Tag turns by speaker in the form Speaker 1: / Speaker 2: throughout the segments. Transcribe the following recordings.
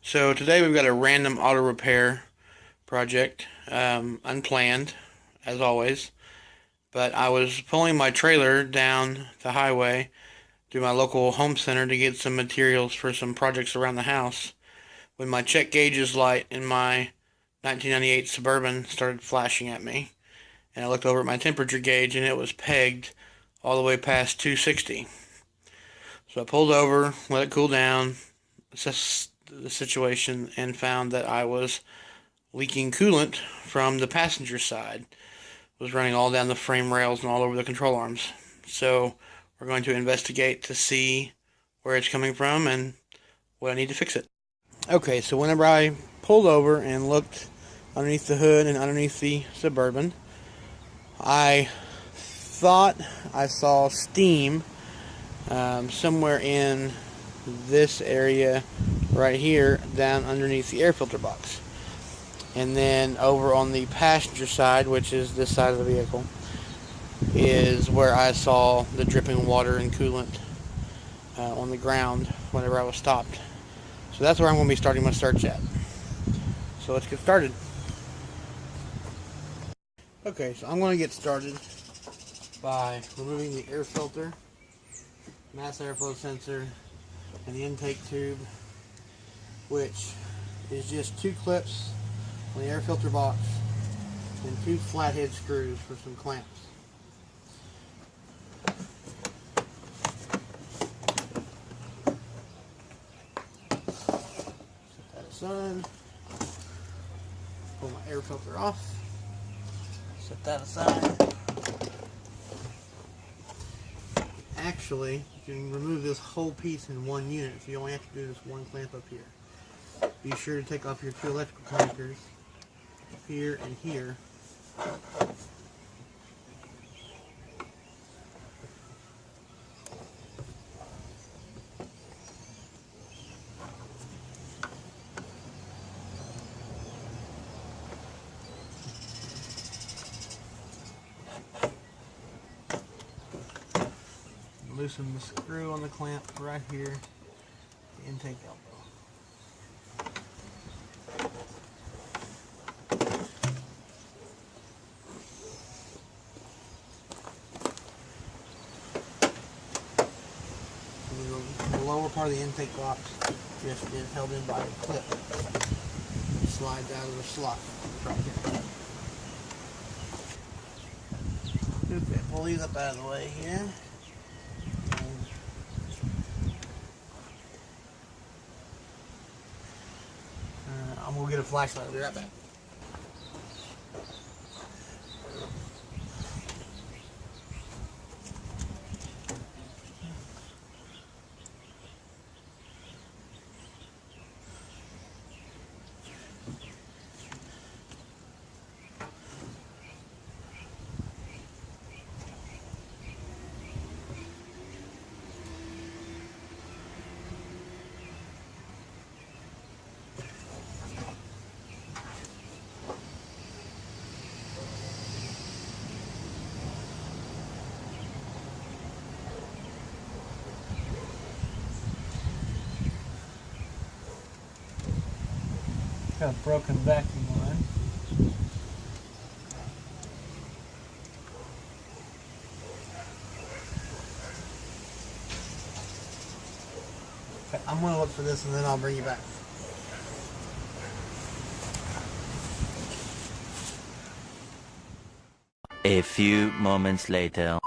Speaker 1: So today we've got a random auto repair project, unplanned as always. But I was pulling my trailer down the highway to my local home center to get some materials for some projects around the house when my check gauge's light in my 1998 Suburban started flashing at me. And I looked over at my temperature gauge and it was pegged all the way past 260. So I pulled over, let it cool down, assessed the situation, and found that I was leaking coolant from the passenger side. It was running all down the frame rails and all over the control arms. So we're going to investigate to see where it's coming from and what I need to fix it. Okay, so whenever I pulled over and looked underneath the hood and underneath the Suburban, I thought I saw steam somewhere in this area right here down underneath the air filter box. And then over on the passenger side, which is this side of the vehicle, is where I saw the dripping water and coolant on the ground whenever I was stopped. So that's where I'm going to be starting my search at. So let's get started. Okay, so I'm going to get started by removing the air filter, mass airflow sensor, and the intake tube, which is just 2 clips on the air filter box and 2 flathead screws for some clamps. Set that aside. Pull my air filter off. Set that aside. Actually, you can remove this whole piece in one unit, so you only have to do this one clamp up here. Be sure to take off your 2 electrical connectors here and here. Loosen the screw on the clamp right here, the intake elbow. The lower part of the intake box just is held in by a clip. It slides out of the slot right here. Okay, pull these up out of the way here. I'm going to get a flashlight. I'll be right back. Got a broken vacuum line. Okay, I'm going to look for this and then I'll bring you back.
Speaker 2: A few moments later.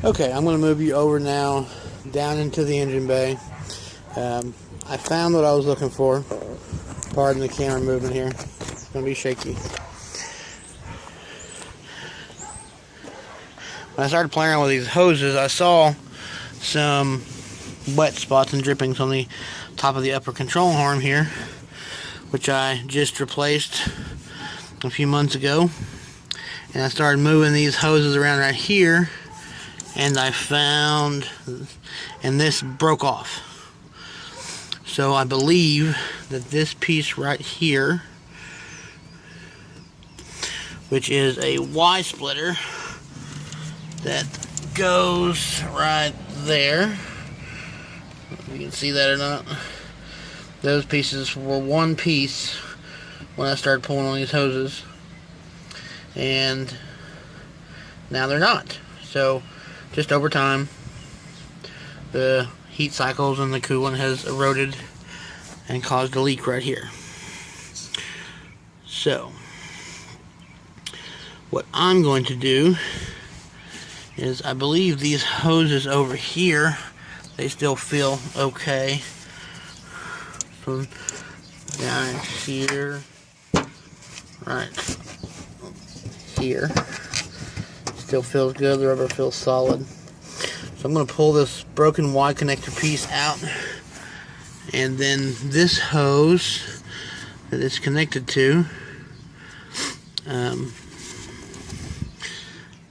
Speaker 1: Okay, I'm going to move you over now down into the engine bay. I found what I was looking for. Pardon the camera movement here. It's going to be shaky. When I started playing around with these hoses, I saw some wet spots and drippings on the top of the upper control arm here, which I just replaced a few months ago. And I started moving these hoses around right here, and I found, and this broke off. So I believe that this piece right here, which is a Y splitter that goes right there, if you can see that or not, Those pieces were one piece when I started pulling on these hoses, and now they're not. So just over time, the heat cycles and the coolant has eroded and caused a leak right here. So what I'm going to do is, I believe these hoses over here, they still feel okay. From down here, right here, still feels good. The rubber feels solid. So I'm going to pull this broken Y connector piece out, and then this hose that it's connected to, I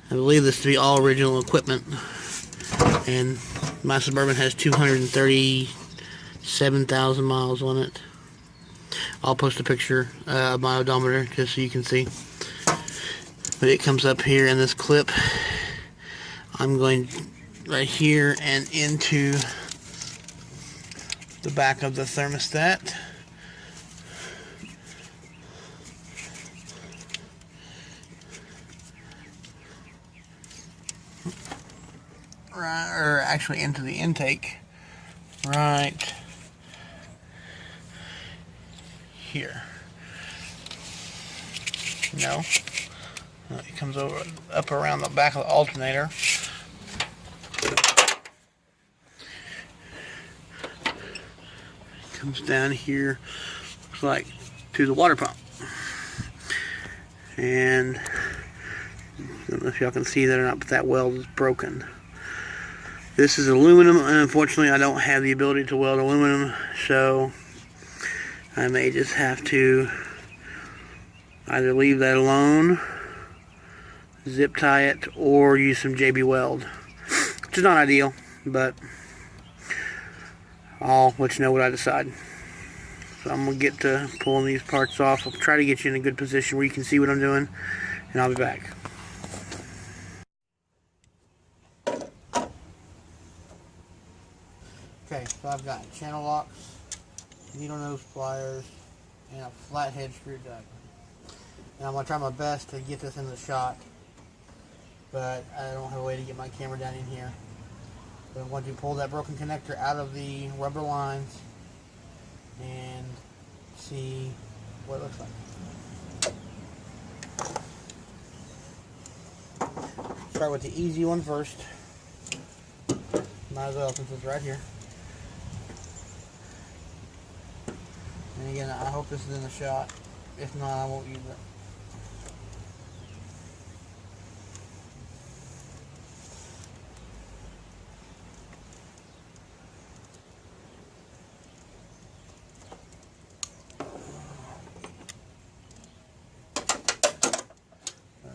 Speaker 1: believe this to be all original equipment, and my Suburban has 237,000 miles on it. I'll post a picture of my odometer just so you can see. But it comes up here in this clip. I'm going right here and into the back of the thermostat. Right, or actually into the intake. Right here. No. It comes over up around the back of the alternator. Comes down here, looks like, to the water pump. And I don't know if y'all can see that or not, but that weld is broken. This is aluminum, and unfortunately I don't have the ability to weld aluminum, so I may just have to either leave that alone, zip tie it, or use some JB Weld, which is not ideal, but I'll let you know what I decide. So I'm going to get to pulling these parts off. I'll try to get you in a good position where you can see what I'm doing, and I'll be back. Okay, so I've got channel locks, needle nose pliers, and a flathead screwdriver. And I'm going to try my best to get this in the shot, but I don't have a way to get my camera down in here. So I'm going to pull that broken connector out of the rubber lines and see what it looks like. Start with the easy one first. Might as well, since it's right here. And again, I hope this is in the shot. If not, I won't use it.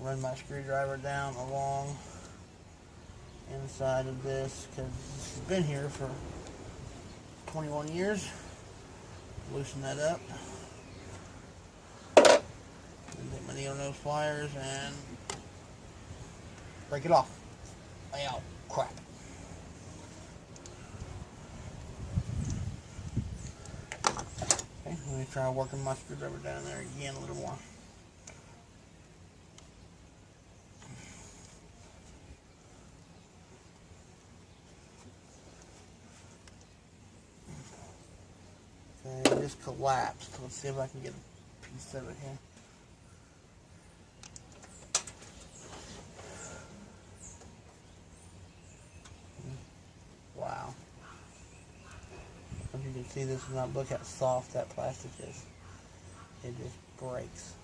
Speaker 1: Run my screwdriver down along inside of this, because this has been here for 21 years. Loosen that up. And take my needle nose pliers and break it off. Ow, crap. Okay, let me try working my screwdriver down there again a little more. Okay, it just collapsed. Let's see if I can get a piece of it here. Wow. If you can see this, not look how soft that plastic is. It just breaks.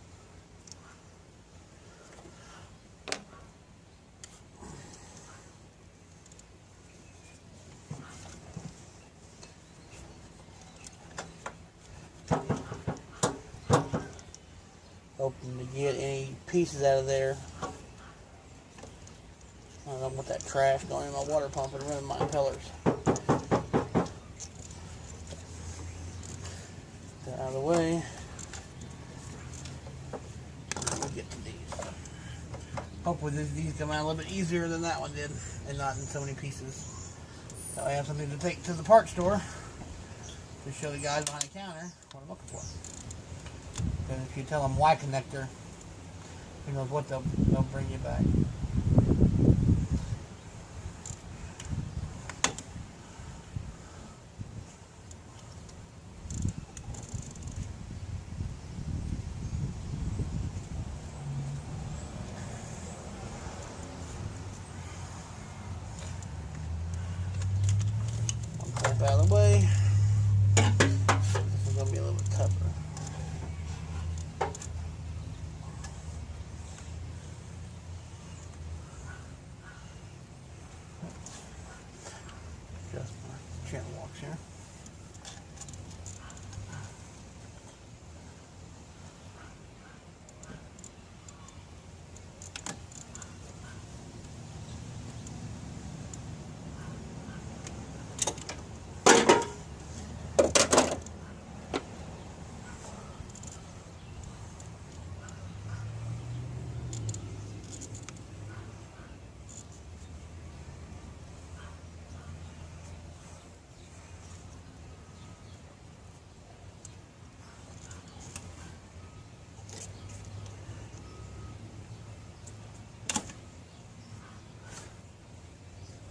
Speaker 1: Hoping to get any pieces out of there. I don't want that trash going in my water pump and running my impellers. Get out of the way. We'll get to these. Hopefully these come out a little bit easier than that one did, and not in so many pieces. So I have something to take to the parts store to show the guys behind the counter what I'm looking for. And if you tell them Y connector, who knows what they'll bring you back. Out of the way. This is going to be a little bit tougher. Just my channel walks here.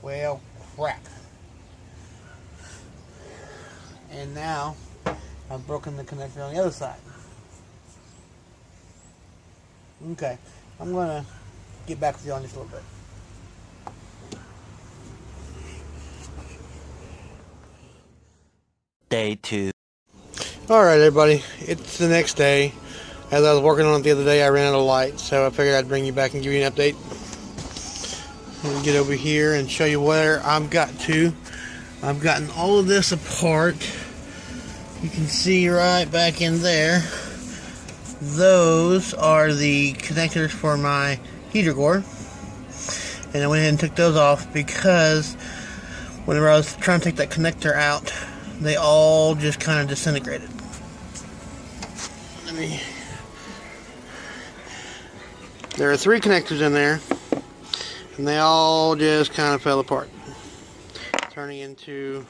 Speaker 1: Well, crap. And now I've broken the connector on the other side. Okay, I'm going to get back with you on this a little bit.
Speaker 2: Day 2.
Speaker 1: Alright everybody, it's the next day. As I was working on it the other day, I ran out of light, so I figured I'd bring you back and give you an update. Let me get over here and show you where I've got to. I've gotten all of this apart. You can see right back in there. Those are the connectors for my heater core. And I went ahead and took those off because whenever I was trying to take that connector out, they all just kind of disintegrated. There are 3 connectors in there, and they all just kind of fell apart, turning into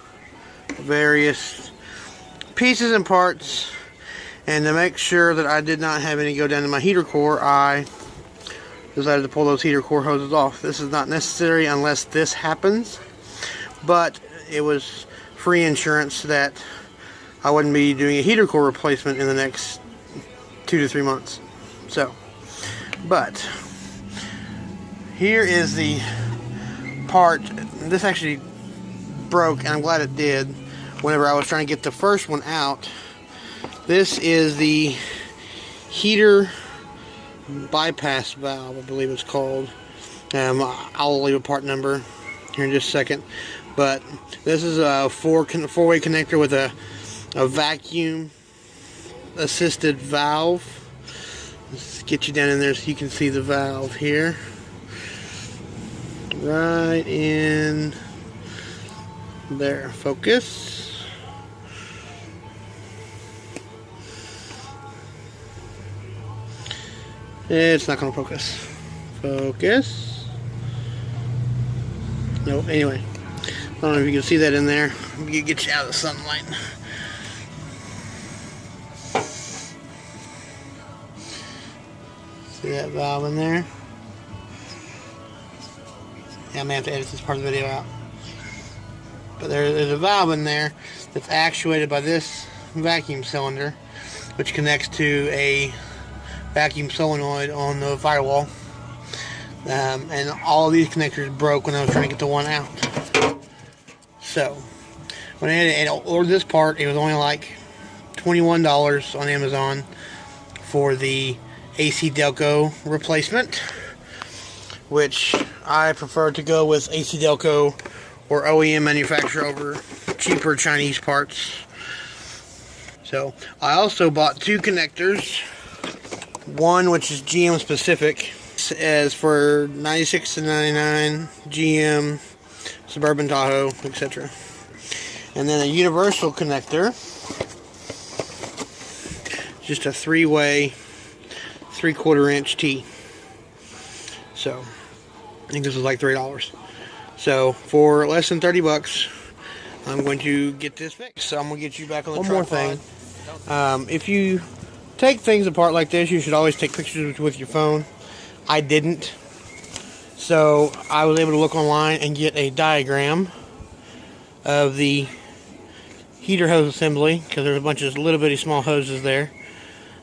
Speaker 1: various pieces and parts. And to make sure that I did not have any go down to my heater core, I decided to pull those heater core hoses off. This is not necessary unless this happens, but it was free insurance that I wouldn't be doing a heater core replacement in the next 2 to 3 months. So, but here is the part. This actually broke, and I'm glad it did. Whenever I was trying to get the first one out, this is the heater bypass valve, I believe it's called. I'll leave a part number here in just a second. But this is a four-way connector with a vacuum assisted valve. Let's get you down in there so you can see the valve here. Right in there. Focus. It's not going to focus. Focus. Nope. Anyway, I don't know if you can see that in there. You get you out of the sunlight. See that valve in there? Yeah, I may have to edit this part of the video out. But there's a valve in there that's actuated by this vacuum cylinder, which connects to a vacuum solenoid on the firewall. And all of these connectors broke when I was trying to get the one out. So, when I had to order this part, it was only like $21 on Amazon for the AC Delco replacement, which I prefer to go with AC Delco or OEM manufacturer over cheaper Chinese parts. So I also bought 2 connectors, one which is GM specific, as for 96 to 99 GM, Suburban, Tahoe, etc. And then a universal connector, just a 3-way 3/4 inch T. So I think this was like $3. So for less than 30 bucks, I'm going to get this fixed. So I'm going to get you back on the tripod. One more thing. If you take things apart like this, you should always take pictures with your phone. I didn't. So I was able to look online and get a diagram of the heater hose assembly, because there's a bunch of little bitty small hoses there.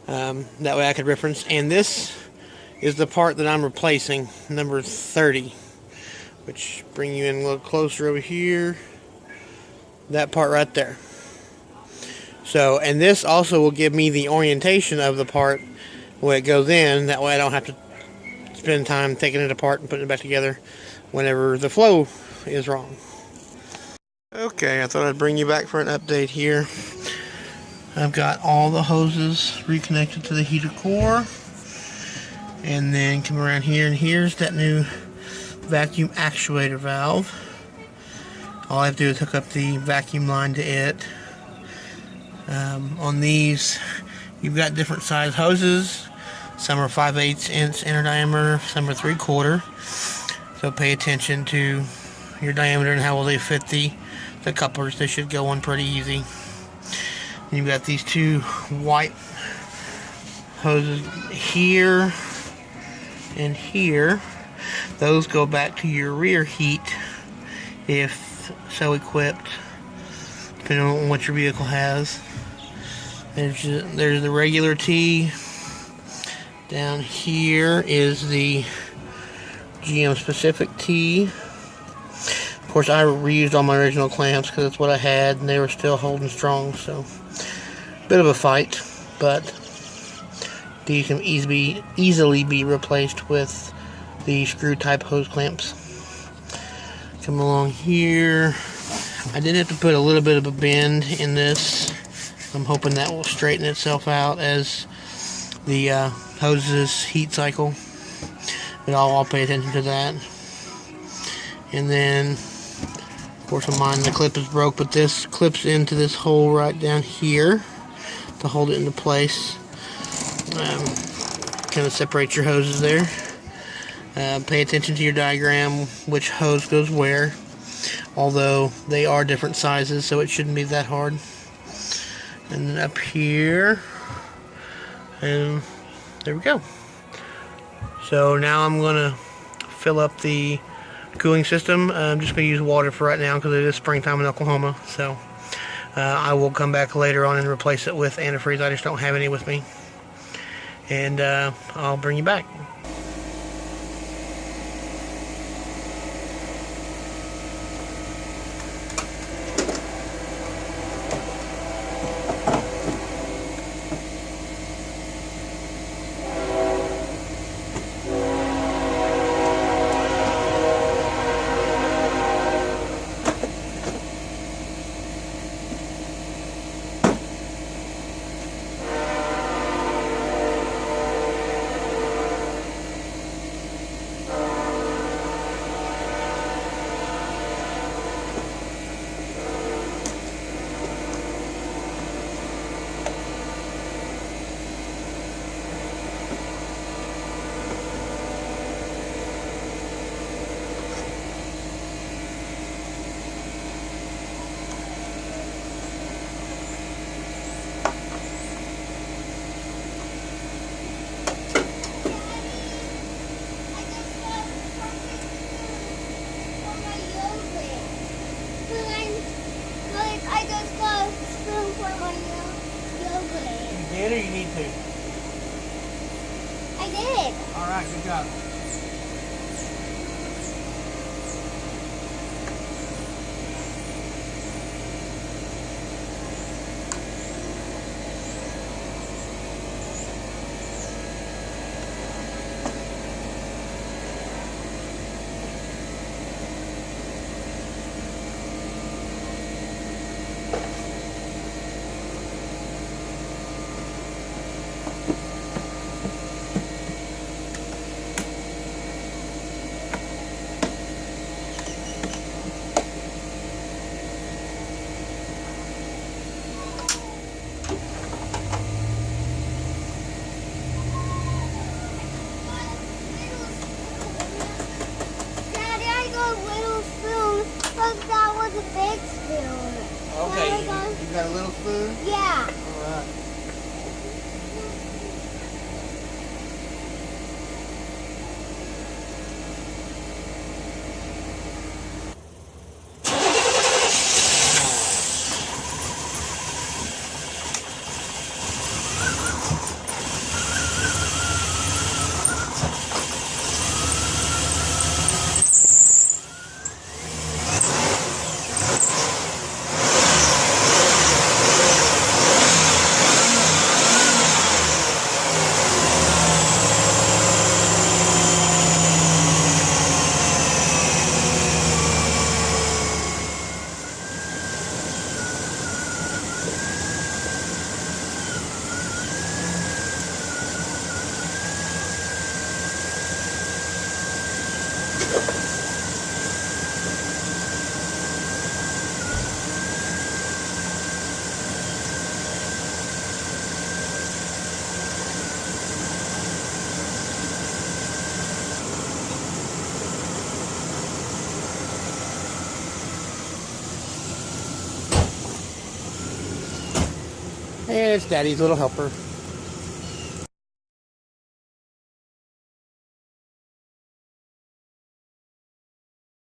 Speaker 1: That way I could reference. And this is the part that I'm replacing, number 30. Which bring you in a little closer over here. That part right there. So, and this also will give me the orientation of the part when it goes in. That way I don't have to spend time taking it apart and putting it back together whenever the flow is wrong. Okay, I thought I'd bring you back for an update here. I've got all the hoses reconnected to the heater core. And then come around here, and here's that new vacuum actuator valve. All I have to do is hook up the vacuum line to it. On these, you've got different size hoses. Some are 5/8 inch inner diameter, some are 3/4. So pay attention to your diameter and how well they fit the couplers. They should go on pretty easy. And you've got these two white hoses here and here. Those go back to your rear heat if so equipped, depending on what your vehicle has. There's the regular T. Down here is the GM specific T. Of course, I reused all my original clamps because that's what I had, and they were still holding strong. So, bit of a fight, but these can easily be replaced with the screw type hose clamps. Come along here. I did have to put a little bit of a bend in this. I'm hoping that will straighten itself out as the hoses heat cycle. But I'll pay attention to that. And then, of course, on mine the clip is broke, but this clips into this hole right down here to hold it into place. Kind of separate your hoses there. Pay attention to your diagram, which hose goes where. Although they are different sizes, so it shouldn't be that hard. And then up here, and there we go. So now I'm gonna fill up the cooling system. I'm just gonna use water for right now because it is springtime in Oklahoma. So I will come back later on and replace it with antifreeze. I just don't have any with me. And I'll bring you back. Did or you need to?
Speaker 3: I did.
Speaker 1: Alright, good job. You got a little spoon?
Speaker 3: Yeah.
Speaker 1: All right. And it's Daddy's little helper.